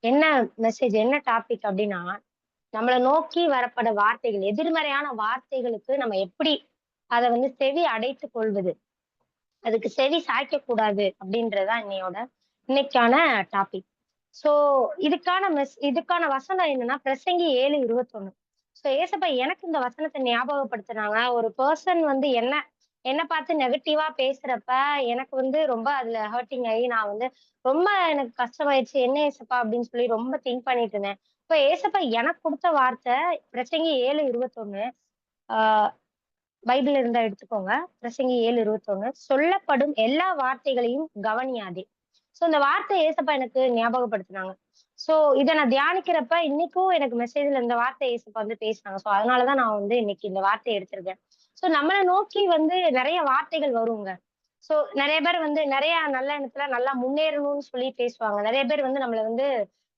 என்ன மெசேஜ், என்ன டாபிக் அப்படின்னா, நம்மள நோக்கி வரப்பட வார்த்தைகள், எதிர்மறையான வார்த்தைகளுக்கு நம்ம எப்படி அத செவி அடைத்துக் கொள்வது? அதுக்கு செவி சாய்க்கக் கூடாது அப்படின்றது தான் இன்னைக்கான டாபிக். சோ இதுக்கான வசனம் என்னன்னா, பிரசங்கி 7:21. ஏசப்பா எனக்கு இந்த வசனத்த ஞாபகப்படுத்துனாங்க. ஒரு பெர்சன் என்ன என்ன பார்த்து நெகட்டிவா பேசுறப்ப, எனக்கு ரொம்ப அதுல ஹர்ட்டிங் ஆயி, நான் ரொம்ப எனக்கு கஷ்டமாயிருச்சு. "என்ன ஏசப்பா?" அப்படின்னு சொல்லி ரொம்ப திங்க் பண்ணிட்டு இருந்தேன். இப்ப ஏசப்பா எனக்கு குடுத்த வார்த்தை பிரசங்கி 7:21. ஆ பைபிள் இருந்தா எடுத்துக்கோங்க. பிரசங்கி 7:21. சொல்லப்படும் எல்லா வார்த்தைகளையும் கவனியாதே. இந்த வார்த்தைய ஏசப்பா எனக்கு ஞாபகப்படுத்துனாங்க. இத நான் தியானிக்கிறப்ப இன்னைக்கும் எனக்கு மெசேஜ்ல இந்த வார்த்தைய ஏசப்பா பேசினாங்க. அதனால தான் நான் இன்னைக்கு இந்த வார்த்தைய எடுத்திருக்கேன். நம்மள நோக்கி நெறைய வார்த்தைகள் வருங்க. நெறைய பேர் நெறைய நல்ல எண்ணத்துல நல்லா முன்னேறணும்னு சொல்லி பேசுவாங்க. நெறைய பேர் நம்மள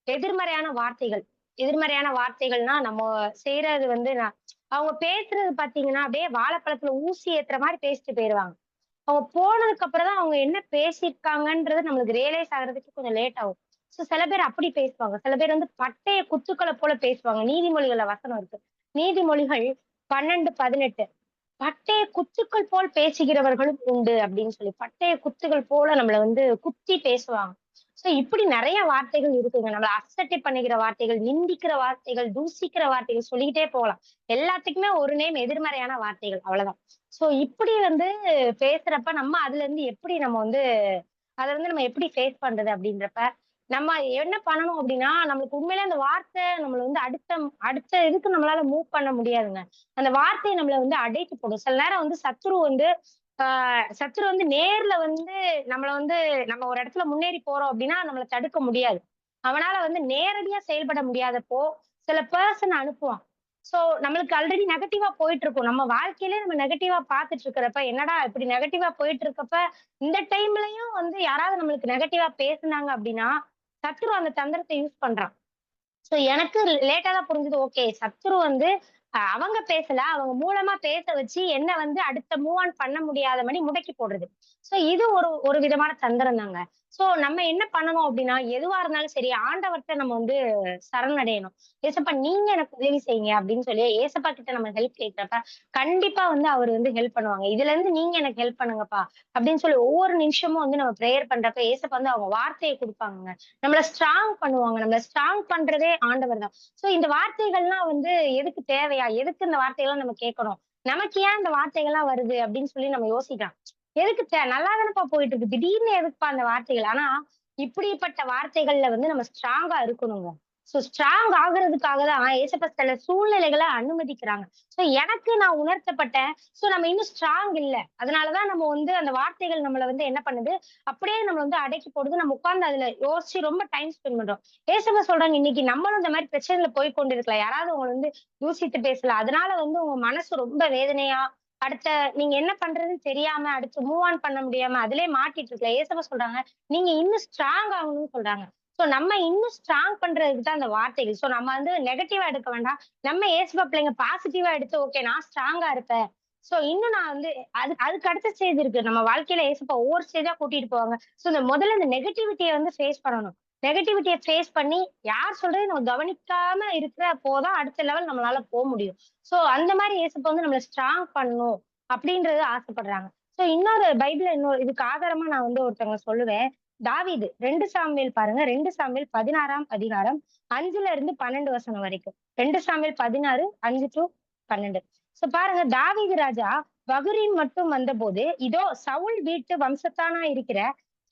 எதிர்மறையான வார்த்தைகள் எதிர்மறையான வார்த்தைகள்னா நம்ம செய்யறது அவங்க பேசுறது பார்த்தீங்கன்னா, அப்படியே வாழைப்பழத்துல ஊசி ஏத்துற மாரி பேசிட்டு போயிருவாங்க. அவங்க போனதுக்கு அப்புறம் தான் அவங்க என்ன பேசியிருக்காங்கன்றது நம்மளுக்கு ரியலைஸ் ஆகுறதுக்கு கொஞ்சம் லேட் ஆகும். சில பேர் அப்படி பேசுவாங்க. சில பேர் பட்டய குத்துக்கள போல பேசுவாங்க. நீதிமொழிகள்ல வசனம் இருக்கு. நீதிமொழிகள் 12:18. "பட்டய குத்துக்கள் போல் பேசுகிறவர்களும் உண்டு" அப்படின்னு சொல்லி. பட்டய குத்துகள் போல நம்மள குத்தி பேசுவாங்க. இப்படி நெறைய வார்த்தைகள் இருக்குங்க. நம்மள அசட்டை பண்ணுகிற வார்த்தைகள், நிந்திக்கிற வார்த்தைகள், தூசிக்கிற வார்த்தைகள் சொல்லிக்கிட்டே போலாம். எல்லாத்துக்குமே ஒரு நேம் எதிர்மறையான வார்த்தைகள். அவ்வளவுதான். இப்படி பேசுறப்ப நம்ம அதுலருந்து எப்படி நம்ம அத நம்ம எப்படி ஃபேஸ் பண்றது அப்படின்றப்ப, நம்ம என்ன பண்ணணும் அப்படின்னா, நம்மளுக்கு உண்மையிலே அந்த வார்த்தை நம்மள அடுத்த அடுத்த இதுக்கு நம்மளால மூவ் பண்ண முடியாதுங்க. அந்த வார்த்தை நம்மள அடைத்து போடும். சில நேரம் சத்துரு ஆ சத்துரு நேர்ல நம்மள நம்ம ஒரு இடத்துல முன்னேறி போறோம் அப்படின்னா, நம்மள தடுக்க முடியாது. அவனால நேரடியா செயல்பட முடியாதப்போ, சில பெர்சன் அனுப்புவான். நம்மளுக்கு ஆல்ரெடி நெகட்டிவா போயிட்டு இருக்கும். நம்ம வாழ்க்கையிலே நம்ம நெகட்டிவா பார்த்துட்டு இருக்கிறப்ப, என்னடா இப்படி நெகட்டிவா போயிட்டு இருக்கப்ப, இந்த டைம்லயும் யாராவது நம்மளுக்கு நெகட்டிவா பேசுனாங்க அப்படின்னா, சத்துரு அந்த தந்திரத்த யூஸ் பண்றான். எனக்கு லேட்டா தான் புரிஞ்சது. ஓகே. சத்துரு அவங்க பேசல. அவங்க மூலமா பேச வச்சு என்ன அடுத்த மூவ் ஆன் பண்ண முடியாதபடி முடக்கி போடுறது. இது ஒரு ஒரு விதமான தந்திரம் தாங்க. நம்ம என்ன பண்ணணும் அப்டின்னா, எதுவா இருந்தாலும் சரி ஆண்டவர்ட்ட நம்ம சரணடையணும். "ஏசப்பா நீங்க எனக்கு உதவி செய்யுங்க" அப்படின்னு சொல்லி ஏசப்பா கிட்ட நம்ம ஹெல்ப் கேட்கிறப்ப, கண்டிப்பா அவரு ஹெல்ப் பண்ணுவாங்க. "இதுலருந்து நீங்க எனக்கு ஹெல்ப் பண்ணுங்கப்பா" அப்படின்னு சொல்லி ஒவ்வொரு நிமிஷமும் நம்ம பிரேயர் பண்றப்ப ஏசப்பா அவங்க வார்த்தைய குடுப்பாங்கங்க. நம்மள ஸ்ட்ராங் பண்ணுவாங்க. நம்மள ஸ்ட்ராங் பண்றதே ஆண்டவர் தான். இந்த வார்த்தைகள்லாம் எதுக்கு தேவையா? எதுக்கு இந்த வார்த்தைகள்லாம் நம்ம கேட்கணும்? நமக்கு ஏன் இந்த வார்த்தைகள்லாம் வருது? அப்படின்னு சொல்லி நம்ம யோசிக்கலாம். எதுக்கு நல்லா தானப்பா போயிட்டு இருக்கு. திடீர்னு எதுக்குப்பா அந்த வார்த்தைகள்? ஆனா, இப்படிப்பட்ட வார்த்தைகள்ல நம்ம ஸ்ட்ராங்கா இருக்கணுங்க. ஸ்ட்ராங் ஆகுறதுக்காக தான் ஏசப்பா சில சூழ்நிலைகள அனுமதிக்கிறாங்க. எனக்கு நான் உணர்த்தப்பட்டேன். நம்ம இன்னும் ஸ்ட்ராங் இல்ல. அதனால தான் நம்ம அந்த வார்த்தைகள் நம்மள என்ன பண்ணுது, அப்படியே நம்மள அடக்கி போடுது. நம்ம உட்கார்ந்து அதுல யோசிச்சு ரொம்ப டைம் ஸ்பெண்ட் பண்றோம். ஏசப்பா சொல்றாங்க, இன்னைக்கு நம்மளும் இந்த மாரி பிரச்சனையில போய் கொண்டிருக்கலாம். யாராவது உங்கள தூசித்து பேசலாம். அதனால உங்க மனசு ரொம்ப வேதனையா, அடுத்த நீங்க என்ன பண்றதுன்னு தெரியாம, அடுத்து மூவ் ஆன் பண்ண முடியாம அதிலயே மாட்டிட்டு இருக்கலாம். ஏசப்பா சொல்றாங்க, நீங்க இன்னும் ஸ்ட்ராங் ஆகணும்னு சொல்றாங்க. நம்ம இன்னும் ஸ்ட்ராங் பண்றதுக்கு தான் அந்த வார்த்தைகள். நம்ம நெகட்டிவா எடுக்க வேண்டாம். நம்ம ஏசப்பா பிள்ளைங்க பாசிட்டிவா எடுத்து, ஓகே நான் ஸ்ட்ராங்கா இருப்பேன். இன்னும் நான் அதுக்கு அடுத்த ஸ்டேஜ் இருக்கு. நம்ம வாழ்க்கையில ஏசப்பா ஒவ்வொரு ஸ்டேஜா கூட்டிட்டு போவாங்க. முதல்ல இந்த நெகட்டிவிட்டிய ஃபேஸ் பண்ணணும். நெகட்டிவிட்டிய ஃபேஸ் பண்ணி, யார் சொல்றதையும் நம்ம கவனிக்காம இருக்கிறப்போ தான் அடுத்த லெவல் நம்மளால முடியும். அந்த மாரி இயேசப்பா நம்மள ஸ்ட்ராங் பண்ணணும் அப்படின்றது ஆசைப்படுறாங்க. இதுக்கு ஆதாரமா நான் ஒருத்தவங்க சொல்லுவேன். தாவீது 2 சாமுவேல் பாருங்க. 2 சாமுவேல் 16ஆம் அதிகாரம் 5ல இருந்து 12 வசனம் வரைக்கும். 2 சாமுவேல் 16, 5-12. பாருங்க தாவீது ராஜா பகுரீம் மட்டும் வந்தபோது, இதோ சவுல் வீட்டு வம்சத்தானா இருக்கிற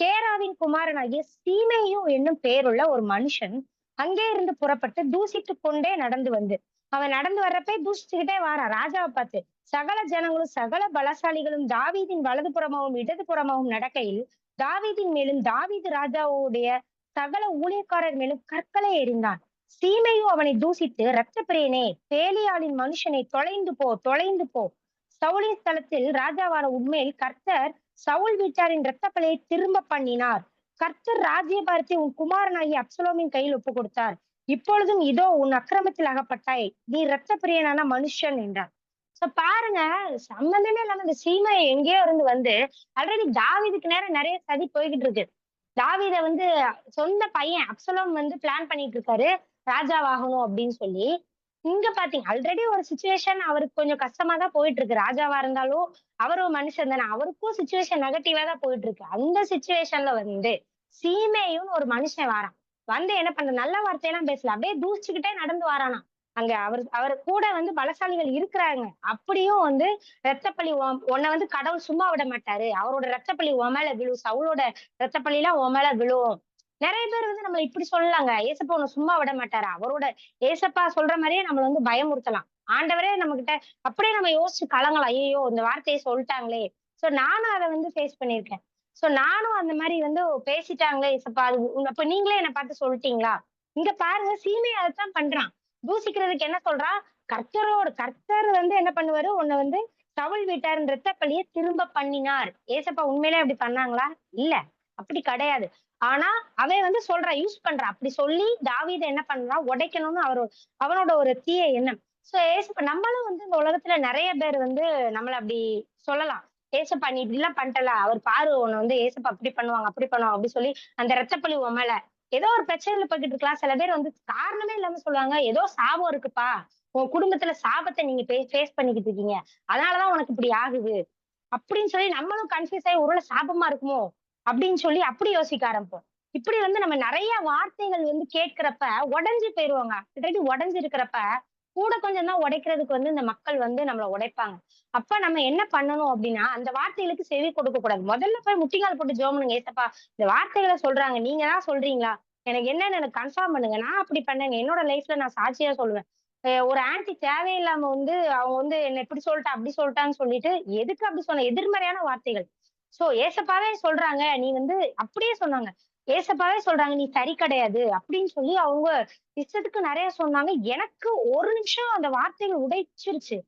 கேராவின் குமாரனாகிய சீமேயு என்னும் பெயருள்ள ஒரு மனுஷன் அங்கே இருந்து புறப்பட்டு தூசித்துக் கொண்டே நடந்து அவன் நடந்து வர்றப்ப தூஷிச்சுக்கிட்டே வாரான் ராஜாவை பார்த்து. சகல ஜனங்களும் சகல பலசாலிகளும் தாவீதின் வலதுபுறமாகவும் இடதுபுறமாகவும் நடக்கையில், தாவீதின் மேலும் தாவீது ராஜாவுடைய சகல ஊழியக்காரர் மேலும் கற்களை எறிந்தான். சீமையு அவனை தூசித்து, இரத்த பிரியனே, பேலியாளின் மனுஷனை தொலைந்து போ, தொலைந்து போ. சவுலின் ஸ்தலத்தில் ராஜாவான உண்மையில் கர்த்தர் சவுல் வீட்டாரின் இரத்தப்பழியை திரும்ப பண்ணினார். கர்த்தர் ராஜ்யபாரத்தை உன் குமாரனாகிய அப்சலோமின் கையில் ஒப்புக் கொடுத்தார். இப்பொழுதும் இதோ உன் அக்கிரமத்தில் அகப்பட்டாய். நீ இரத்த பிரியனான மனுஷன் என்றார். பாருங்க, சம்பந்தமே இல்லாம இந்த சீமை எங்கேயோ இருந்து ஆல்ரெடி தாவீதுக்கு நேரம் நிறைய சதி போய்கிட்டு இருக்கு. தாவீத வந்து சொந்த பையன் அப்சலோம் வந்து பிளான் பண்ணிட்டு இருக்காரு ராஜாவாகணும் அப்படின்னு சொல்லி. இங்க பாத்தீங்க ஆல்ரெடி ஒரு சிச்சுவேஷன் அவருக்கு கொஞ்சம் கஷ்டமா தான் போயிட்டு இருக்கு. ராஜாவா இருந்தாலும் அவரும் ஒரு மனுஷன் தானே. அவருக்கும் சிச்சுவேஷன் நெகட்டிவா தான் போயிட்டு இருக்கு. அந்த சிச்சுவேஷன்ல வந்து சீமேயுன்னு ஒரு மனுஷன் வாரான். வந்து என்ன பண்ற நல்ல வார்த்தையெல்லாம் பேசல. அப்படியே தூசிச்சுக்கிட்டே நடந்து வாரானாம். அங்க அவர் கூட வந்து பலசாலிகள் இருக்கிறாங்க. அப்படியும் வந்து ரத்தப்பழி உன்னை வந்து கடவுள் சும்மா விட மாட்டாரு. அவரோட ரத்தப்பழி உன் மேல விழும். சவுலோட ரத்தப்பழிலாம் உன் மேல விழும். நெறைய பேர் வந்து நம்மள இப்படி சொல்லலாங்க. ஏசப்பா உன்ன சும்மா விட மாட்டாரு. அவரோட ஏசப்பா சொல்ற மாரியே நம்மள வந்து பயமுறுத்தலாம். ஆண்டவரே நம்மகிட்ட அப்படியே நம்ம யோசிச்சு கலங்கலாம். ஐயய்யோ! இந்த வார்த்தைய சொல்ட்டாங்களே! சோ நானும் அத வந்து ஃபேஸ் பண்ணியிருக்கேன். சோ நானும் அந்த மாரி வந்து பேசிட்டாங்களே ஏசப்பா! அது அப்ப நீங்களே என்ன பார்த்து சொல்ட்டீங்களா? இங்க பாருங்க சீமை அதத்தான் பண்றான். தூசிக்கிறதுக்கு என்ன சொல்றான்? கர்த்தர் வந்து என்ன பண்ணுவாரு? உன்ன வந்து சவுல் வீட்டாரின் இரத்தப்பழிய திரும்ப பண்ணினார். ஏசப்பா உண்மையிலே அப்படி பண்ணாங்களா? இல்ல. அப்படி கிடையாது. ஆனா, அவன் வந்து சொல்றான், யூஸ் பண்றான். அப்படி சொல்லி தாவீத என்ன பண்றான், உடைக்கணும்னு அவனோட ஒரு தீய எண்ணம். சோ ஏசப்பா நம்மளும் வந்து இந்த உலகத்துல நெறைய பேர் வந்து நம்மள அப்படி சொல்லலாம். ஏசப்பா நீ இப்படிலாம் பண்ணிட்டல்ல, அவர் பாரு உன்ன வந்து ஏசப்பா இப்படி பண்ணுவாங்க, அப்படி பண்ணுவாங்க அப்படி சொல்லி அந்த ரத்தப்பழி உன் மேல. ஏதோ ஒரு பிரச்சனையில போய்க்கிட்டு இருக்கலாம். சில பேர் வந்து காரணமே இல்லாம சொல்லுவாங்க, ஏதோ சாபம் இருக்குப்பா. உன் குடும்பத்துல சாபத்த நீங்க ஃபேஸ் பண்ணிக்கிட்டு இருக்கீங்க. அதனால தான் உனக்கு இப்படி ஆகுது. அப்படின்னு சொல்லி நம்மளும் கன்ஃப்யூஸ் ஆயி ஒருவேளை சாபமா இருக்குமோ? அப்படின்னு சொல்லி அப்படி யோசிக்க ஆரம்பிப்போம். இப்படி வந்து நம்ம நெறைய வார்த்தைகள் வந்து கேட்கிறப்ப உடைஞ்சு போயிருவோங்க. ஆல்ரெடி உடைஞ்சு இருக்கிறப்ப, கூட கொஞ்சம் தான் உடைக்கிறதுக்கு வந்து இந்த மக்கள் வந்து நம்மள உடைப்பாங்க. அப்ப நம்ம என்ன பண்ணணும் அப்படின்னா, அந்த வார்த்தைகளுக்கு செவி கொடுக்கக் கூடாது. முதல்ல போய் முட்டிக்கால் போட்டு ஜெபம் பண்ணுங்க. ஏசப்பா இந்த வார்த்தைகள சொல்றாங்க. நீங்க தான் சொல்றீங்களா? எனக்கு என்னன்னு எனக்கு கன்ஃபார்ம் பண்ணுங்க. நான் அப்படி பண்ணேங்க. என்னோட லைஃப்ல நான் சாட்சியா சொல்லுவேன். ஒரு ஆன்டி தேவையில்லாம வந்து அவங்க வந்து என்ன இப்படி சொல்லிட்டா, அப்படி சொல்லிட்டான்னு சொல்லிட்டு, எதுக்கு அப்படி சொன்ன? எதிர்மறையான வார்த்தைகள். சோ ஏசப்பாவே சொல்றாங்க, நீ வந்து அப்படியே சொன்னாங்க. ஏசப்பாவே சொல்றாங்க, "நீ சரி கிடையாது." அப்படின்னு சொல்லி அவங்க இஷ்டத்துக்கு நெறைய சொன்னாங்க. எனக்கு ஒரு நிமிஷம் அந்த வார்த்தைகள் உடைச்சிருச்சு.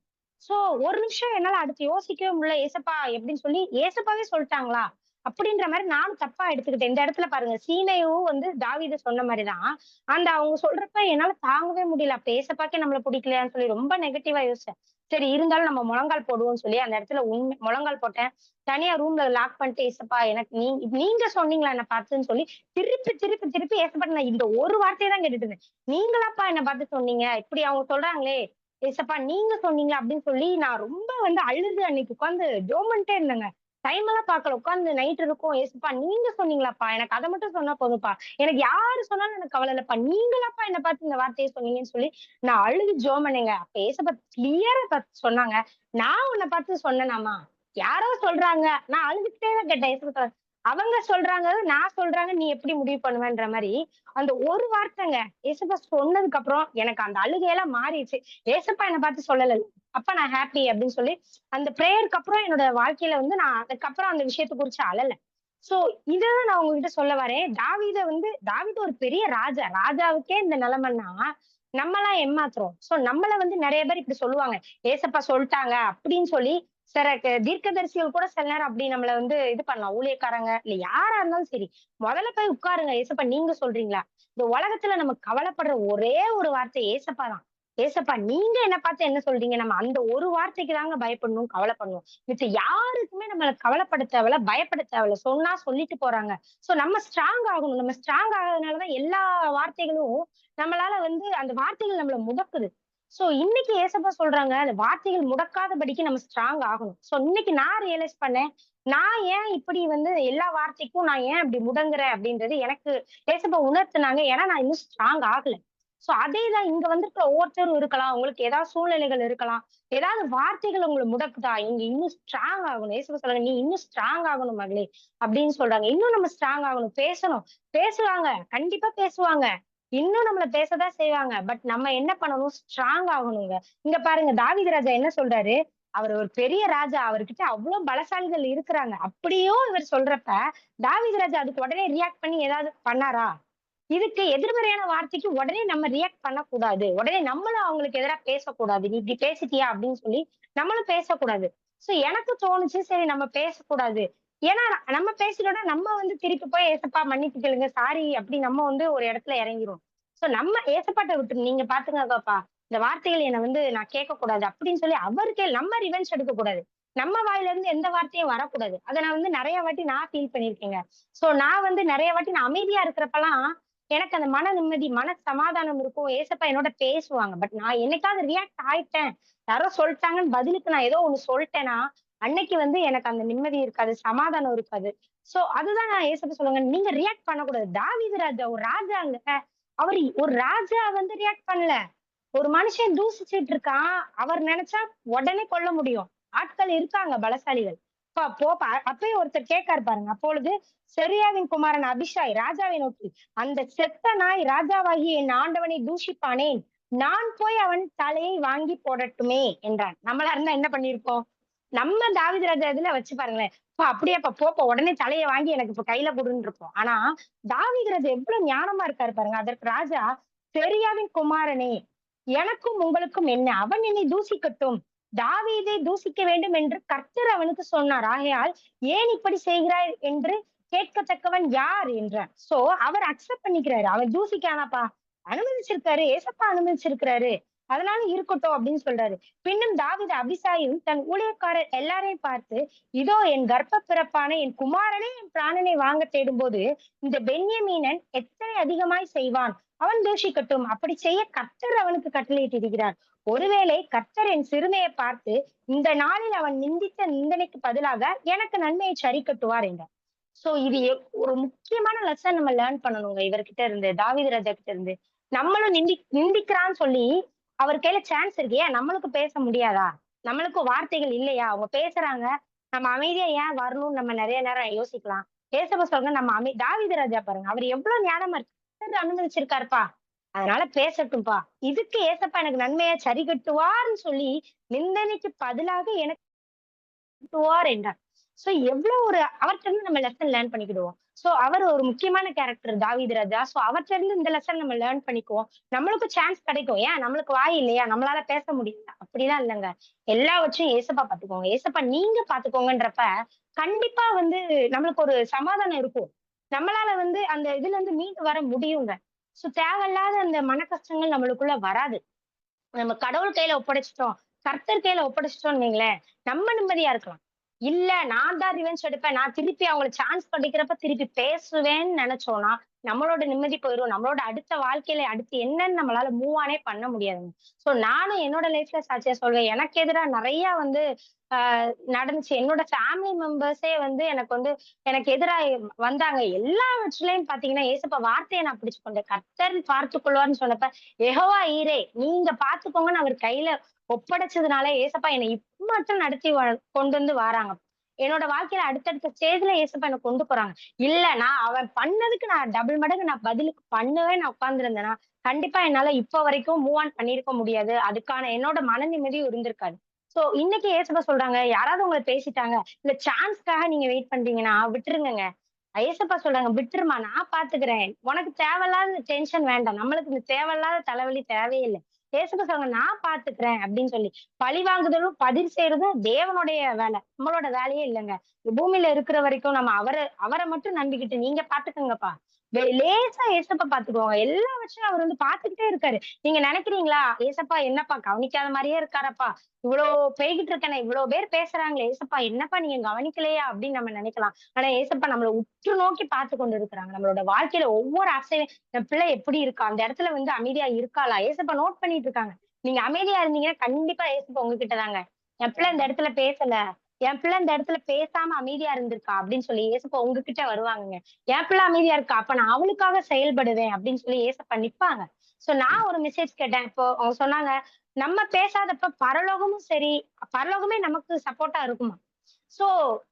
சோ ஒரு நிமிஷம் என்னால அடுத்து யோசிக்கவே முடியல. ஏசப்பா எப்படின்னு சொல்லி ஏசப்பாவே சொல்ட்டாங்களா? அப்படின்ற மாரி நானும் தப்பா எடுத்துக்கிட்டேன். இந்த இடத்துல பாருங்க, சீமையும் வந்து தாவீது சொன்ன மாரி தான். அந்த அவங்க சொல்றப்ப என்னால தாங்கவே முடியல. அப்ப ஏசப்பாக்கே நம்மள பிடிக்கலையான்னு சொல்லி ரொம்ப நெகட்டிவா யோசிச்சேன். சரி இருந்தாலும் நம்ம முழங்கால் போடுவோம்ன்னு சொல்லி அந்த இடத்துல முழங்கால் போட்டேன். தனியா ரூம்ல லாக் பண்ணிட்டு, "ஏசப்பா எனக்கு நீங்க சொன்னீங்களா என்ன பார்த்துன்னு" சொல்லி திருப்பி ஏசப்பாட்ட நான் இந்த ஒரு வார்த்தைய தான் கேட்டுட்டு இருந்தேன். "நீங்களாப்பா என்ன பார்த்து சொன்னீங்க? இப்படி அவங்க சொல்றாங்களே, ஏசப்பா நீங்க சொன்னீங்களா?" அப்படின்னு சொல்லி நான் ரொம்ப வந்து அழுது அன்னைக்கு உட்கார்ந்து ஜெபம் பண்ணிட்டே இருந்தேங்க. டைம் எல்லாம் பார்க்கல. உட்கார்ந்து நைட் இருக்கும். "ஏசப்பா நீங்க சொன்னீங்களாப்பா? எனக்கு அத மட்டும் சொன்னா போதும்ப்பா. எனக்கு யாரு சொன்னாலும் எனக்கு கவல இல்லப்பா. நீங்களாப்பா என்ன பார்த்து இந்த வார்த்தைய சொன்னீங்கன்னு" சொல்லி நான் அழுது ஜெபம் பண்ணேங்க. அப்ப ஏசப்பா கிளியரா பார்த்து சொன்னாங்க. "நான் உன்ன பார்த்து சொன்னேனாம்மா? யாரோ சொல்றாங்க." நான் அழுதுகிட்டே தான் கேட்டேன். ஏசப்பா அவங்க சொல்றாங்க, நான் சொல்றாங்க, நீ எப்படி முடிவு பண்ணுவேன்ற மாரி, அந்த ஒரு வார்த்தைங்க. ஏசப்பா சொன்னதுக்கு அப்புறம் எனக்கு அந்த அழுகையெல்லாம் மாறிடுச்சு. ஏசப்பா என்ன பார்த்து சொல்லல. அப்ப நான் ஹாப்பி அப்படின்னு சொல்லி, அந்த பிரேயருக்கு அப்புறம் என்னோட வாழ்க்கையில வந்து நான் அதுக்கப்புறம் அந்த விஷயத்த குறிச்சு அழல. சோ இததான் நான் உங்ககிட்ட சொல்ல வரேன். தாவீது ஒரு பெரிய ராஜா. ராஜாவுக்கே இந்த நிலைமைன்னா, நம்மலாம் ஏமாத்துறோம். சோ நம்மள வந்து நெறைய பேர் இப்படி சொல்லுவாங்க. ஏசப்பா சொல்ட்டாங்க அப்படின்னு சொல்லி சில தீர்க்கதரிசிகள் கூட சில நேரம் அப்படி நம்மள வந்து இது பண்ணலாம். ஊழியக்காரங்க இல்ல யாரா இருந்தாலும் சரி. முதல்ல போய் உட்காருங்க. ஏசப்பா நீங்க சொல்றீங்களா? இந்த உலகத்துல நம்ம கவலைப்படுற ஒரே ஒரு வார்த்தை ஏசப்பா தான். ஏசப்பா நீங்க என்ன பார்த்து என்ன சொல்றீங்க? நம்ம அந்த ஒரு வார்த்தைக்கு தாங்க பயப்படணும், கவலைப்படணும். மிச்ச யாருக்குமே நம்மள கவலைப்பட தேவையில்ல, பயப்பட தேவையில்ல. சொன்னா சொல்லிட்டு போறாங்க. சோ நம்ம ஸ்ட்ராங் ஆகணும். நம்ம ஸ்ட்ராங் ஆகாதனால தான் எல்லா வார்த்தைகளும் நம்மளால வந்து அந்த வார்த்தைகள் நம்மள முடக்குது. சோ இன்னைக்கு ஏசப்பா சொல்றாங்க, அந்த வார்த்தைகள் முடக்காதபடிக்கு நம்ம ஸ்ட்ராங் ஆகணும். சோ இன்னைக்கு நான் ரியலைஸ் பண்ணேன். நான் ஏன் இப்படி வந்து எல்லா வார்த்தைக்கும் நான் ஏன் இப்படி முடங்குறேன் அப்படின்றது எனக்கு ஏசப்பா உணர்த்துனாங்க. ஏன்னா நான் இன்னும் ஸ்ட்ராங் ஆகல. சோ அதேதான் இங்க வந்திருக்கிற ஒவ்வொருத்தரும் இருக்கலாம். உங்களுக்கு ஏதாவது சூழ்நிலைகள் இருக்கலாம். ஏதாவது வார்த்தைகள் உங்கள முடக்குதா? நீங்க இன்னும் ஸ்ட்ராங் ஆகணும். ஏசப்பா சொல்றாங்க, "நீ இன்னும் ஸ்ட்ராங் ஆகணும் மகளே" அப்படின்னு சொல்றாங்க. இன்னும் நம்ம ஸ்ட்ராங் ஆகணும். பேசணும். பேசுவாங்க. கண்டிப்பா பேசுவாங்க. இன்னும் நம்மள பேசதான் செய்வாங்க. பட் நம்ம என்ன பண்ணணும்? ஸ்ட்ராங் ஆகணுங்க. இங்க பாருங்க தாவீது ராஜா என்ன சொல்றாரு? அவர் ஒரு பெரிய ராஜா. அவர்கிட்ட அவ்ளோ பலசாலிகள் இருக்கிறாங்க. அப்படியும் இவர் சொல்றப்ப, தாவீது ராஜா அதுக்கு உடனே ரியாக்ட் பண்ணி ஏதாவது பண்ணாரா? இதுக்கு எதிர்மறையான வார்த்தைக்கு உடனே நம்ம ரியாக்ட் பண்ணக்கூடாது. உடனே நம்மளும் அவங்களுக்கு எதிரா பேசக்கூடாது. "நீ இப்படி பேசிட்டியா?" அப்படின்னு சொல்லி நம்மளும் பேசக்கூடாது. சோ எனக்கு தோணுச்சு, சரி நம்ம பேசக்கூடாது. ஏன்னா நம்ம பேசிட்டோம்னா, நம்ம வந்து திருப்பி போய் "ஏசப்பா மன்னிப்பு கேளுங்க, சாரி" அப்படி நம்ம வந்து ஒரு இடத்துல இறங்கிருவோம். சோ நம்ம ஏசப்பாட்ட விட்டுருங்க. "நீங்க பாத்துக்கங்கப்பா. இந்த வார்த்தைகள் என்ன வந்து நான் கேட்கக்கூடாது." அப்படின்னு சொல்லி அவருக்கே நம்ம ரிவெஞ்ச் எடுக்கக்கூடாது. நம்ம வாயில இருந்து எந்த வார்த்தையும் வரக்கூடாது. அத நான் வந்து நெறைய வாட்டி நான் ஃபீல் பண்ணியிருக்கேங்க. சோ நான் வந்து நெறைய வாட்டி நான் அமைதியா இருக்கிறப்பலாம், எனக்கு அந்த மன நிம்மதி, மன சமாதானம் இருக்கும். ஏசப்பா என்னோட பேசுவாங்க. பட் நான் என்னைக்காவது ரியாக்ட் ஆயிட்டேன். யாரோ சொல்ட்டாங்கன்னு பதிலுக்கு நான் ஏதோ ஒண்ணு சொல்ட்டேன்னா, அன்னைக்கு வந்து எனக்கு அந்த நிம்மதி இருக்காது. சமாதானம் இருக்காது. சோ அதுதான் நான் ஏசப்பா சொல்லுவேங்க. நீங்க ரியாக்ட் பண்ணக்கூடாது. தாவீது ராஜா ஒரு ராஜாங்க. அவரு ஒரு ராஜா வந்து ரியாக்ட் பண்ணல. ஒரு மனுஷன் தூசிச்சுட்டு இருக்கான். அவர் நெனச்சா உடனே கொல்ல முடியும். ஆட்கள் இருக்காங்க பலசாலிகள். போப்பா அப்பயே ஒருத்தர் கேட்காரு பாருங்க. அப்பொழுது செருயாவின் குமாரன் அபிஷாய் ராஜாவை நோக்கி, அந்த செத்த நாய் ராஜாவாகிய என் ஆண்டவனை தூஷிப்பானேன். நான் போய் அவன் தலையை வாங்கி போடட்டுமே என்றான். நம்மளா இருந்தா என்ன பண்ணியிருப்போம்? நம்ம தாவீது ராஜா இதுல வச்சு பாருங்களேன். அப்படியாப்பா போப்பா உடனே தலைய வாங்கி எனக்கு இப்ப கையில குடுன்னு இருப்போம். ஆனா தாவீது ராஜா எவ்வளவு ஞானமா இருக்காரு பாருங்க. அதற்கு ராஜா, செருயாவின் குமாரனே, எனக்கும் உங்களுக்கும் என்ன? அவன் என்னை தூசிக்கட்டும். தாவீதை தூசிக்க வேண்டும் என்று கர்த்தர் அவனுக்கு சொன்னார். ஆகையால் ஏன் இப்படி செய்கிறாய் என்று கேட்கத்தக்கவன் யார் என்றார். சோ அவர் அக்செப்ட் பண்ணிக்கிறாரு. அவர் தூசிக்கானாப்பா அனுமதிச்சிருக்காரு. ஏசப்பா அனுமதிச்சிருக்கிறாரு. அதனால இருக்கட்டும் அப்படின்னு சொல்றாரு. பின்னும் தாவீது அபிசாயும் தன் ஊழியக்காரர் எல்லாரையும் பார்த்து, இதோ என் கர்ப்ப பிறப்பான என் குமாரனே என் பிராணனை வாங்க தேடும்போது இந்த பென்யமீனன் எத்தனை அதிகமாய் செய்வான். அவன் தூஷிக்கட்டும். அப்படி செய்ய கர்த்தர் அவனுக்கு கட்டளையிட்டிருக்கிறார். ஒருவேளை கர்த்தர் என் சிறுமையை பார்த்து இந்த நாளில் அவன் நிந்தித்த நிந்தனைக்கு பதிலாக எனக்கு நன்மையை சரி கட்டுவார் என்றார். சோ இது ஒரு முக்கியமான லெசன் நம்ம லேர்ன் பண்ணணுங்க இவர்கிட்ட இருந்து, தாவீது ராஜா கிட்ட இருந்து. நம்மளும் நிந்திக்கிறான்னு சொல்லி அவர் கையில சான்ஸ் இருக்கு. ஏன் நம்மளுக்கு பேச முடியாதா? நம்மளுக்கு வார்த்தைகள் இல்லையா? அவங்க பேசுறாங்க. நம்ம அமைதியா ஏன் வரணும்னு நம்ம நிறைய நேரம் யோசிக்கலாம். ஏசப்பா சொல்லுங்க நம்ம தாவீது ராஜா பாருங்க. அவர் எவ்வளவு ஞானமா இருக்கு. அனுமதிச்சிருக்காருப்பா. அதனால பேசட்டும்பா. இதுக்கு ஏசப்பா எனக்கு நன்மையா சரி கட்டுவார்ன்னு சொல்லி நிந்தனைக்கு பதிலாக எனக்கு கட்டுவார் என்றார். சோ எவ்வளவு ஒரு அவர்ட்ட இருந்து நம்ம லெசன் லேர்ன் பண்ணிக்கிடுவோம். சோ அவர் ஒரு முக்கியமான கேரக்டர் தாவீது ராஜா. சோ அவர்ட்ட இருந்து இந்த லெசன் நம்ம லேர்ன் பண்ணிக்குவோம். நம்மளுக்கும் சான்ஸ் கிடைக்கும். ஏன் நம்மளுக்கு வாய் இல்லையா? நம்மளால பேச முடியல. அப்படிலாம் இல்லங்க. எல்லாவற்றையும் ஏசப்பா பாத்துக்கோங்க. ஏசப்பா நீங்க பாத்துக்கோங்கன்றப்ப கண்டிப்பா வந்து நம்மளுக்கு ஒரு சமாதானம் இருக்கும். நம்மளால வந்து அந்த இதுல இருந்து மீண்டு வர முடியுங்க. சோ தேவையில்லாத அந்த மன கஷ்டங்கள் நம்மளுக்குள்ள வராது. நம்ம கடவுள் கையில ஒப்படைச்சுட்டோம். கர்த்தர் கையில ஒப்படைச்சுட்டோம்னு வைங்களேன், நம்ம நிம்மதியா இருக்கலாம். இல்ல நான் தான் ரிவெஞ்ச் எடுப்பேன். நான் திருப்பி அவங்களுக்கு சான்ஸ் கிடைக்கிறப்ப திருப்பி பேசுவேன்னு நெனச்சோம்னா, நம்மளோட நிம்மதி போயிரும். நம்மளோட அடுத்த வாழ்க்கையில அடுத்து என்னன்னு நம்மளால மூவ் ஆனே பண்ண முடியாதுங்க. சோ நானும் என்னோட லைஃப்ல சாட்சியா சொல்வேன். எனக்கு எதிரா நெறைய வந்து ஆ நடந்துச்சு. என்னோட ஃபேமிலி மெம்பர்ஸே வந்து எனக்கு எதிரா வந்தாங்க. எல்லாவற்றிலயும் பாத்தீங்கன்னா, ஏசப்பா வார்த்தைய நான் பிடிச்சு கொண்டேன். கர்த்தர் பார்த்துக் கொள்வார்ன்னு சொன்னப்ப, யெகோவா ஈரே நீங்க பாத்துக்கோங்கன்னு அவர் கையில ஒப்படைச்சதுனால ஏசப்பா என்னை இப்ப மட்டும் நடத்தி கொண்டு வந்து வாராங்க. என்னோட வாழ்க்கையில அடுத்தடுத்த ஸ்டேஜ்ல ஏசப்பா என்ன கொண்டு போறாங்க. இல்ல நான் அவன் பண்ணதுக்கு நான் டபுள் மடங்கு நான் பதிலுக்கு பண்ணுவேன் நான் உட்கார்ந்திருந்தேன்னா, கண்டிப்பா என்னால இப்ப வரைக்கும் மூவ் ஆன் பண்ணியிருக்க முடியாது. அதுக்கான என்னோட மன நிம்மதியும் இருந்திருக்காது. சோ இன்னைக்கு ஏசப்பா சொல்றாங்க, யாராவது உங்கள பேசிட்டாங்க, இல்ல சான்ஸ்க்காக நீங்க வெயிட் பண்றீங்கன்னா விட்டுருங்கங்க. ஏசப்பா சொல்றாங்க, விட்டுருமா நான் பாத்துக்கிறேன். உனக்கு தேவையில்லாத டென்ஷன் வேண்டாம். நம்மளுக்கு இந்த தேவையில்லாத தலைவலி தேவையில்ல. ஏசப்பா சொல்றாங்க, நான் பாத்துக்கிறேன் அப்படின்னு சொல்லி. பழி வாங்குதலும், பதில் செய்யறதும் தேவனுடைய வேலை. நம்மளோட வேலையே இல்லங்க. பூமியில இருக்கிற வரைக்கும் நம்ம அவர மட்டும் நம்பிக்கிட்டு நீங்க பாத்துக்கங்கப்பா. லேசா ஏசப்பா பாத்துக்குவாங்க. எல்லா விஷயம் அவர் வந்து பாத்துக்கிட்டே இருக்காரு. நீங்க நினைக்கிறீங்களா? ஏசப்பா என்னப்பா கவனிக்காத மாரியே இருக்காரப்பா. இவ்ளோ போய்கிட்டு இருக்கேனே, இவ்ளோ பேர் பேசுறாங்களே, ஏசப்பா என்னப்பா நீங்க கவனிக்கலையா? அப்படின்னு நம்ம நினைக்கலாம். ஆனா ஏசப்பா நம்மள உற்று நோக்கி பார்த்து கொண்டு இருக்கிறாங்க. நம்மளோட வாழ்க்கையில ஒவ்வொரு அசைவும் என் பிள்ளை எப்படி இருக்கா? அந்த இடத்துல வந்து அமைதியா இருக்காளா? ஏசப்பா நோட் பண்ணிட்டு இருக்காங்க. நீங்க அமைதியா இருந்தீங்கன்னா கண்டிப்பா ஏசப்பா உங்ககிட்ட தாங்க. என் பிள்ளை இந்த இடத்துல பேசல. என் பிள்ளை இந்த இடத்துல பேசாம அமைதியா இருந்திருக்கா அப்படின்னு சொல்லி ஏசப்பா உங்ககிட்ட வருவாங்கங்க. என் பிள்ளை அமைதியா இருக்கா, அப்ப நான் அவளுக்காக செயல்படுவேன் அப்படின்னு சொல்லி ஏசப்பா நிப்பாங்க. சோ நான் ஒரு மெசேஜ் கேட்டேன். இப்போ அவங்க சொன்னாங்க, நம்ம பேசாதப்ப பரலோகமும் சரி, பரலோகமே நமக்கு சப்போர்ட்டா இருக்குமா? சோ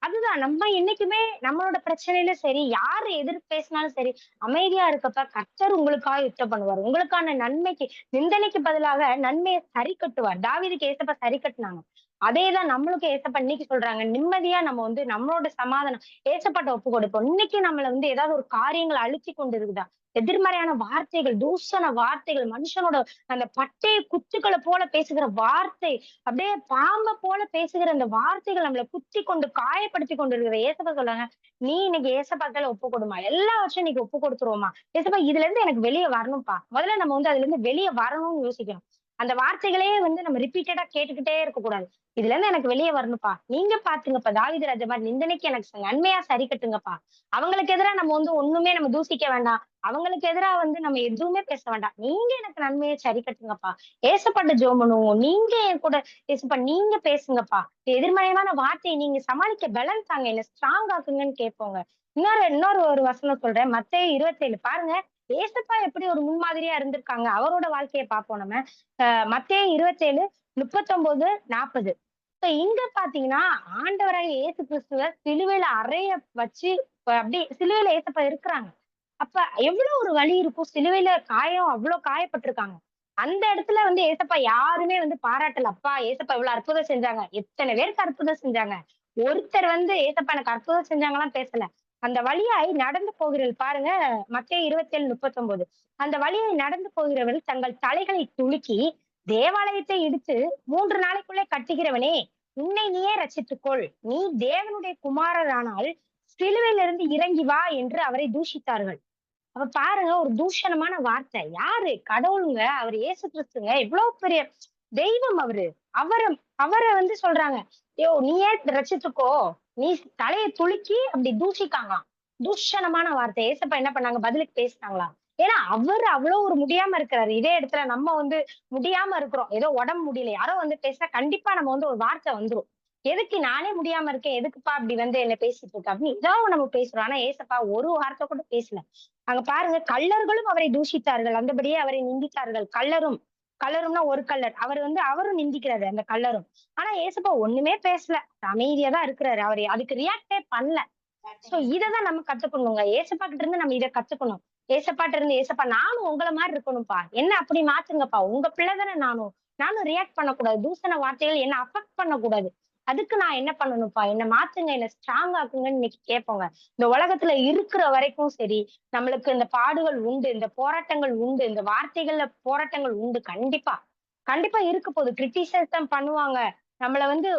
அதுதான் நம்ம என்னைக்குமே நம்மளோட பிரச்சனையில சரி, யாரு எதிர்த்து பேசினாலும் சரி, அமைதியா இருக்கப்ப கர்த்தர் உங்களுக்காக யுத்தம் பண்ணுவார். உங்களுக்கான நன்மைக்கு நிந்தனைக்கு பதிலாக நன்மையை சரி கட்டுவார். தாவீதுக்கு ஏசப்பா சரி கட்டுனாங்க. அதேதான் நம்மளுக்கும் ஏசப்பா இன்னைக்கு சொல்றாங்க. நிம்மதியா நம்ம வந்து நம்மளோட சமாதானம் ஏசப்பாட்ட ஒப்பு கொடுப்போம். இன்னைக்கு நம்மள வந்து ஏதாவது ஒரு காரியங்கள் அழுத்திக் கொண்டு இருக்குதா? எதிர்மறையான வார்த்தைகள், தூஷண வார்த்தைகள், மனுஷனோட அந்த பட்டய குத்துக்கள போல பேசுகிற வார்த்தை, அப்படியே பாம்ப போல பேசுகிற அந்த வார்த்தைகள் நம்மள குத்திக் கொண்டு காயப்படுத்திக் கொண்டு இருக்கிற ஏசப்பா சொல்றாங்க, "நீ இன்னைக்கு ஏசப்பாத்தால ஒப்பு கொடும்மா. எல்லா வருஷம் இன்னைக்கு ஒப்பு கொடுத்துருவோம்மா. ஏசப்பா இதுல இருந்து எனக்கு வெளிய வரணும்ப்பா." முதல்ல நம்ம வந்து அதுல இருந்து வெளிய வரணும்னு யோசிக்கணும். அந்த வார்த்தைகளே வந்து நம்ம ரிப்பீட்டடா கேட்டுக்கிட்டே இருக்கக்கூடாது. இதுல இருந்து எனக்கு வெளிய வரணும்ப்பா. நீங்க பாத்துங்கப்பா. தாவீது ராஜா மாரி நிந்தனைக்கு எனக்கு நன்மையா சரி கட்டுங்கப்பா. அவங்களுக்கு எதிரா நம்ம வந்து ஒண்ணுமே நம்ம தூசிக்க வேண்டாம். அவங்களுக்கு எதிரா வந்து நம்ம எதுவுமே பேச வேண்டாம். நீங்க எனக்கு நன்மைய சரி கட்டுங்கப்பா. ஏசப்பாட்ட ஜெபம் பண்ணுவோம். நீங்க என் கூட ஏசப்பா நீங்க பேசுங்கப்பா. எதிர்மறையான வார்த்தைய நீங்க சமாளிக்க பலன் தாங்க. என்ன ஸ்ட்ராங் ஆக்குங்கன்னு கேட்போங்க. இன்னொரு இன்னொரு ஒரு வசனம் சொல்றேன். மத்தேயு 27 பாருங்க. ஏசப்பா எப்படி ஒரு முன்மாதிரியா இருந்திருக்காங்க. அவரோட வாழ்க்கைய பார்ப்போம் நம்ம. மத்தேயு 27, 39, 40. இப்ப இங்க பாத்தீங்கன்னா, ஆண்டவராகிய இயேசு கிறிஸ்துவ சிலுவையில அறைய வச்சு அப்படி சிலுவையில ஏசப்பா இருக்கிறாங்க. அப்ப எவ்வளவு ஒரு வலி இருக்கும். சிலுவையில காயம் அவ்ளோ காயப்பட்டிருக்காங்க. அந்த இடத்துல வந்து ஏசப்பா யாருமே வந்து பாராட்டல. அப்பா ஏசப்பா இவ்வளவு அற்புதம் செஞ்சாங்க. எத்தன பேருக்கு அற்புதம் செஞ்சாங்க. ஒருத்தர் வந்து ஏசப்பா எனக்கு அற்புதம் செஞ்சாங்கலாம் பேசல. அந்த வழியாய் நடந்து போகிறவர்கள் பாருங்க மத்தேயு 27, 39. அந்த வழியாய் நடந்து போகிறவர்கள் தங்கள் தலைகளை துலுக்கி தேவாலயத்தை இடித்து 3 நாளைக்குள்ளே கட்டுகிறவனே, உன்னை நீயே ரட்சித்துக்கொள். நீ தேவனுடைய குமாரரானால் சிலுவையிலிருந்து இறங்கி வா என்று அவரை தூஷித்தார்கள். அப்ப பாருங்க ஒரு தூஷணமான வார்த்தை. யாரு? கடவுளுங்க. அவர் இயேசு கிறிஸ்துங்க. எவ்வளவு பெரிய தெய்வம் அவரு. அவர அவர வந்து சொல்றாங்க. நீயே ரட்சித்துக்கோ. நீ தலைய துலுக்கி அப்படி தூஷிக்காங்களாம். தூஷணமான வார்த்தை. ஏசப்பா என்ன பண்ணாங்க? பதிலுக்கு பேசினாங்களா? ஏன்னா அவரு அவ்வளவு ஒரு முடியாம இருக்கிறாரு. இதே இடத்துல நம்ம வந்து முடியாம இருக்கிறோம். ஏதோ உடம்பு முடியல. யாரோ வந்து பேசினா கண்டிப்பா நம்ம வந்து ஒரு வார்த்தை வந்துரும். எதுக்கு நானே முடியாம இருக்கேன். எதுக்குப்பா அப்படி வந்து என்ன பேசிட்டு இருக்க? அப்படின்னு ஏதோ நம்ம பேசுறோம். ஆனா ஏசப்பா ஒரு வார்த்தை கூட பேசல. அங்க பாருங்க கள்ளர்களும் அவரை தூஷித்தார்கள். அந்தபடியே அவரை நிந்தித்தார்கள். கள்ளரும் கள்ளரும்னா ஒரு கள்ளர். அவர் வந்து அவரும் நிந்திக்கிறாரு அந்த கள்ளரும். ஆனா ஏசப்பா ஒண்ணுமே பேசல. அமைதியா தான் இருக்கிறாரு. அவரு அதுக்கு ரியாக்டே பண்ணல. சோ இததான் நம்ம கத்துக்கணுங்க. ஏசப்பா கிட்ட இருந்து நம்ம இத கத்துக்கணும். ஏசப்பாட்ட இருந்து ஏசப்பா நானும் உங்கள மாரி இருக்கணும்ப்பா. என்ன அப்படி மாத்துங்கப்பா. உங்க பிள்ளை தானே நானும். நானும் ரியாக்ட் பண்ணக்கூடாது. தூசண வார்த்தைகள் என்ன அஃபெக்ட் பண்ணக்கூடாது. அதுக்கு நான் என்ன பண்ணணும்ப்பா? என்ன மாத்துங்க, என்ன ஸ்ட்ராங் ஆக்குங்கன்னு இன்னைக்கு கேட்போங்க. இந்த உலகத்துல இருக்கிற வரைக்கும் சரி, நம்மளுக்கு இந்த பாடுகள் உண்டு, இந்த போராட்டங்கள் உண்டு, இந்த வார்த்தைகள்ல போராட்டங்கள் உண்டு. கண்டிப்பா. கண்டிப்பா இருக்க போகுது. கிரிட்டிசைசம் பண்ணுவாங்க. நம்மள வந்து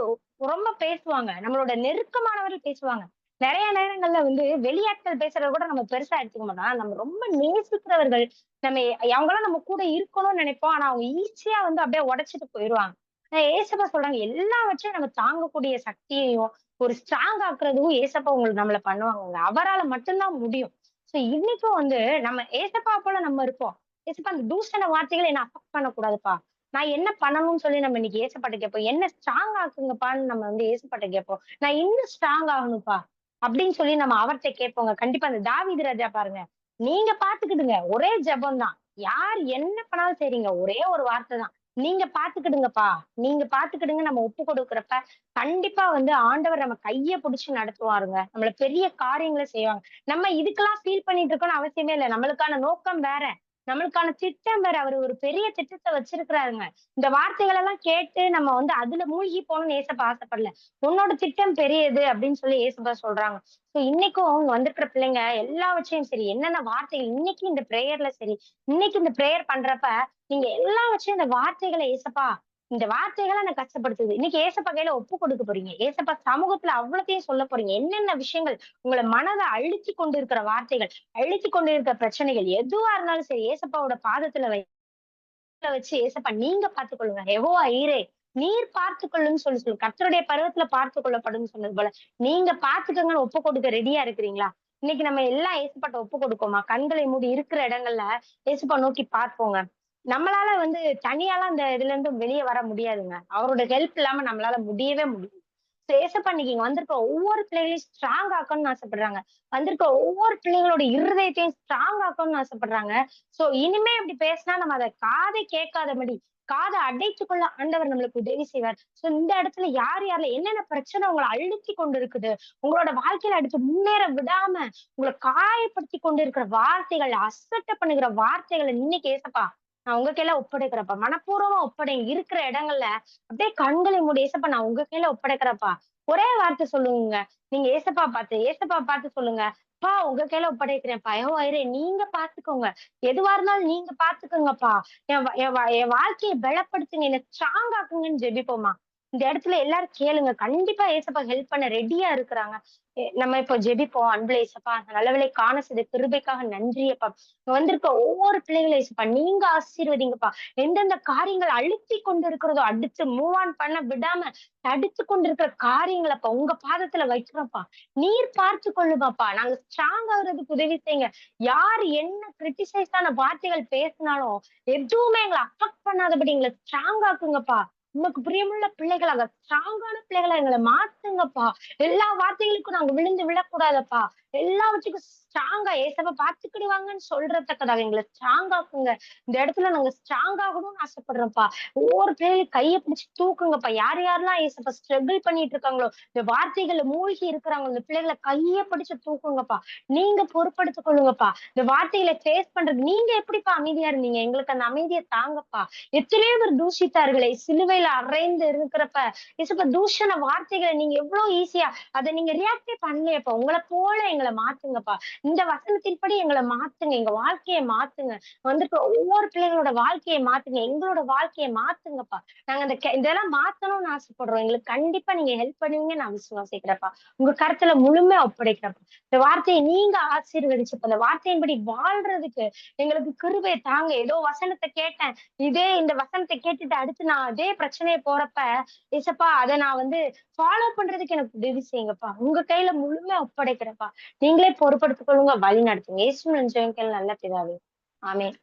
ரொம்ப பேசுவாங்க. நம்மளோட நெருக்கமானவர்கள் பேசுவாங்க. நெறைய நேரங்கள்ல வந்து வெளியாட்கள் பேசுறத கூட நம்ம பெருசா எடுத்துக்க மாட்டோம். ஆனா நம்ம ரொம்ப நேசிக்கிறவர்கள், நம்ம அவங்கலாம் நம்ம கூட இருக்கணும்னு நினைப்போம். ஆனா அவங்க ஈஸியா வந்து அப்படியே உடைச்சுட்டு போயிருவாங்க. ஏசப்பா சொல்றாங்க, எல்லாவற்றையும் நம்ம தாங்கக்கூடிய சக்தியையும், ஒரு ஸ்ட்ராங் ஆக்குறதும் ஏசப்பா உங்களுக்கு நம்மள பண்ணுவாங்கங்க. அவரால மட்டும் தான் முடியும். சோ இன்னைக்கும் வந்து நம்ம ஏசப்பா போல நம்ம இருப்போம். ஏசப்பா அந்த தூஷண வார்த்தைகள என்ன அஃபெக்ட் பண்ணக்கூடாதுப்பா. நான் என்ன பண்ணணும்னு சொல்லி நம்ம இன்னைக்கு ஏசப்பாட்ட கேட்போம். என்ன ஸ்ட்ராங் ஆக்குங்கப்பான்னு நம்ம வந்து ஏசப்பாட்ட கேட்போம். நான் இன்னும் ஸ்ட்ராங் ஆகணும்ப்பா. அப்படின்னு சொல்லி நம்ம அவர்ட்ட கேட்போங்க. கண்டிப்பா அந்த தாவீது ராஜா பாருங்க. நீங்க பாத்துக்கிடுங்க. ஒரே ஜெபம் தான். யார் என்ன பண்ணாலும் சரிங்க. ஒரே ஒரு வார்த்தை தான். நீங்க பாத்துக்கிடுங்கப்பா. நீங்க பாத்துக்கிடுங்க நம்ம ஒப்பு கொடுக்கிறப்ப, கண்டிப்பா வந்து ஆண்டவர் நம்ம கைய புடிச்சு நடத்துவாருங்க. நம்மள பெரிய காரியங்கள செய்வாங்க. நம்ம இதுக்கெல்லாம் ஃபீல் பண்ணிட்டு இருக்கோம்னு அவசியமே இல்ல. நம்மளுக்கான நோக்கம் வேற. நம்மளுக்கான திட்டம் வேற. அவரு ஒரு பெரிய திட்டத்த வச்சிருக்கிறாருங்க. இந்த வார்த்தைகள் எல்லாம் கேட்டு நம்ம வந்து அதுல மூழ்கி போகணும்னு ஏசப்பா ஆசைப்படல. உன்னோட திட்டம் பெரியது அப்படின்னு சொல்லி ஏசப்பா சொல்றாங்க. சோ இன்னைக்கும் அவங்க வந்திருக்கிற பிள்ளைங்க எல்லாவற்றையும் சரி, என்னென்ன வார்த்தைகள் இன்னைக்கு இந்த பிரேயர்ல சரி, இன்னைக்கு இந்த பிரேயர் பண்றப்ப நீங்க எல்லாவற்றையும் இந்த வார்த்தைகள ஏசப்பா இந்த வார்த்தைகள எனக்கு கஷ்டப்படுத்துது. இன்னைக்கு ஏசப்பா கையில ஒப்பு கொடுக்க போறீங்க. ஏசப்பா சமூகத்துல அவ்வளத்தையும் சொல்லப் போறீங்க. என்னென்ன விஷயங்கள் உங்கள மனத அழுத்திக் கொண்டிருக்கிற வார்த்தைகள், அழுத்திக் கொண்டிருக்கிற பிரச்சனைகள் எதுவா இருந்தாலும் சரி, ஏசப்பாவோட பாதத்துல வச்சு ஏசப்பா நீங்க பார்த்துக்கொள்ளுங்க. யெகோவா ஈரே நீர் பார்த்துக்கொள்ளுன்னு சொல்லி கர்த்தருடைய பருவத்துல பார்த்துக் கொள்ளப்படும்னு சொன்னது போல நீங்க பார்த்துக்கங்கன்னு ஒப்பு கொடுக்க ரெடியா இருக்கிறீங்களா? இன்னைக்கு நம்ம எல்லாம் ஏசப்பாட்ட ஒப்பு கொடுக்கோமா? கண்களை மூடி இருக்கிற இடங்கள்ல ஏசப்பா நோக்கி பார்ப்போங்க. நம்மளால வந்து தனியாலாம் அந்த இதுல இருந்து வெளிய வர முடியாதுங்க. அவரோட ஹெல்ப் இல்லாம நம்மளால முடியவே முடியாது. ஏசப்பா இன்னைக்கு இங்க வந்திருக்க ஒவ்வொரு பிள்ளைகளையும் ஸ்ட்ராங் ஆக்கணும்னு ஆசைப்படுறாங்க. வந்திருக்க ஒவ்வொரு பிள்ளைகளோட இருதயத்தையும் ஸ்ட்ராங் ஆக்கணும்னு ஆசைப்படுறாங்க. சோ இனிமே இப்படி பேசினா நம்ம அத காதை கேட்காதபடி, காதை அடைத்துக் கொள்ள ஆண்டவர் நம்மளுக்கு உதவி செய்வார். சோ இந்த இடத்துல யார் யார்ல என்னென்ன பிரச்சனை உங்கள அழுத்திக் கொண்டு இருக்குது, உங்களோட வாழ்க்கையில அடுத்து முன்னேற விடாம, உங்கள காயப்படுத்தி கொண்டு இருக்கிற வார்த்தைகள், அசட்டை பண்ணுகிற வார்த்தைகள இன்னைக்கு ஏசப்பா நான் உங்க கையில ஒப்படைக்கிறேன்ப்பா. மனப்பூர்வமா ஒப்படைங்க. இருக்கிற இடங்கள்ல அப்படியே கண்களை மூடி ஏசப்பா நான் உங்க கையில ஒப்படைக்கிறேன்ப்பா. ஒரே வார்த்தை சொல்லுங்க. நீங்க ஏசப்பா பார்த்து சொல்லுங்க. அப்பா உங்க கையில ஒப்படைக்கிறேன்ப்பா. யெகோவாயிரே நீங்க பார்த்துக்கோங்க. எதுவா இருந்தாலும் நீங்க பார்த்துக்கோங்கப்பா. என் வாழ்க்கைய பலப்படுத்துங்க. என்ன ஸ்ட்ராங் ஆக்குங்கன்னு ஜெபிப்போமா. இந்த இடத்துல எல்லாரும் கேளுங்க. கண்டிப்பா ஏசப்பா ஹெல்ப் பண்ண ரெடியா இருக்கிறாங்க. நம்ம இப்போ ஜெபிப்போம். அன்புள்ள ஏசப்பா, அந்த நல்லவேளை காண செய்த கிருபைக்காக நன்றி அப்பா. இங்க வந்திருக்க ஒவ்வொரு பிள்ளைகளை ஏசப்பா நீங்க ஆசீர்வதிங்கப்பா. எந்தெந்த காரியங்கள் அழுத்திக் கொண்டு இருக்கிறதோ, அடுத்து மூவ் ஆன் பண்ண விடாம தடுத்துக் கொண்டிருக்கிற காரியங்கள அப்பா உங்க பாதத்துல வைக்கிறோம்ப்பா. நீர் பார்த்துக் கொள்ளுங்கப்பா. நாங்க ஸ்ட்ராங் ஆகுறதுக்கு உதவி செய்யுங்க. யார் என்ன கிரிட்டிசைஸான வார்த்தைகள் பேசினாலும், எதுவுமே எங்கள அஃபெக்ட் பண்ணாதபடி எங்கள ஸ்ட்ராங் ஆக்குங்கப்பா. உமக்கு பிரியமுள்ள பிள்ளைகளாக, ஸ்ட்ராங்கான பிள்ளைகளா எங்கள மாத்துங்கப்பா. எல்லா வார்த்தைகளுக்கும் நாங்க விழுந்து விழக்கூடாதப்பா. எல்லாவற்றுக்கும் ஸ்ட்ராங்கா ஏசப்பா பார்த்துக்கிடுவாங்கன்னு சொல்றதுக்காக எங்களை ஸ்ட்ராங் ஆக்குங்க. இந்த இடத்துல நாங்க ஸ்ட்ராங் ஆகணும்னு ஆசைப்படுறோம்ப்பா. ஒவ்வொரு பிள்ளைகளையும் கைய பிடிச்சு தூக்குங்கப்பா. யார் யாரெல்லாம் ஏசப்பா ஸ்ட்ரகிள் பண்ணிட்டு இருக்காங்களோ, இந்த வார்த்தைகள்ல மூழ்கி இருக்கிறாங்களோ, இந்த பிள்ளைகளை கைய பிடிச்சு தூக்குங்கப்பா. நீங்க பொறுப்படுத்திக் கொள்ளுங்கப்பா. இந்த வார்த்தைகளை ஃபேஸ் பண்றது நீங்க எப்படிப்பா அமைதியா இருந்தீங்க? எங்களுக்கு அந்த அமைதியை தாங்கப்பா. எத்தனையோ பேர் தூஷித்தார்களே, சிலுவையில அறைந்து இருக்கிறப்ப ஏசப்பா தூஷண வார்த்தைகளை நீங்க எவ்வளவு ஈஸியா அத நீங்க ரியாக்டே பண்ணலையேப்பா. உங்கள போல எங்கள மாத்துங்கப்பா. இந்த வசனத்தின்படி எங்கள மாத்துங்க. எங்க வாழ்க்கைய மாத்துங்க. வந்துட்டு ஒவ்வொரு பிள்ளைகளோட வாழ்க்கைய மாத்துங்க. எங்களோட வாழ்க்கைய மாத்துங்கப்பா. நாங்க இதெல்லாம் மாத்தணும்னு ஆசைப்படுறோம். எங்களுக்கு கண்டிப்பா நீங்க ஹெல்ப் பண்ணுவீங்கன்னு நான் விசுவாசிக்கிறேன்ப்பா. உங்க கருத்துல முழுமையா ஒப்படைக்கிறப்பா. இந்த வார்த்தையை நீங்க ஆசீர்வதிச்சப்ப அந்த வார்த்தையின்படி வாழ்றதுக்கு எங்களுக்கு கிருபையை தாங்க. ஏதோ வசனத்தை கேட்டேன். இந்த வசனத்தை கேட்டுட்டு அடுத்து நான் அதே பிரச்சனைய போறப்ப, ஏசப்பா அத நான் ஃபாலோ பண்றதுக்கு எனக்கு உதவி செய்யுங்கப்பா. உங்க கையில முழுமையா ஒப்படைக்கிறேன்ப்பா. நீங்களே பொறுப்படுத்திக் கொள்ளுங்க, வழி நடத்துங்க. இயேசுவின் ஜெபத்தில் நல்ல பிதாவே. ஆமென்.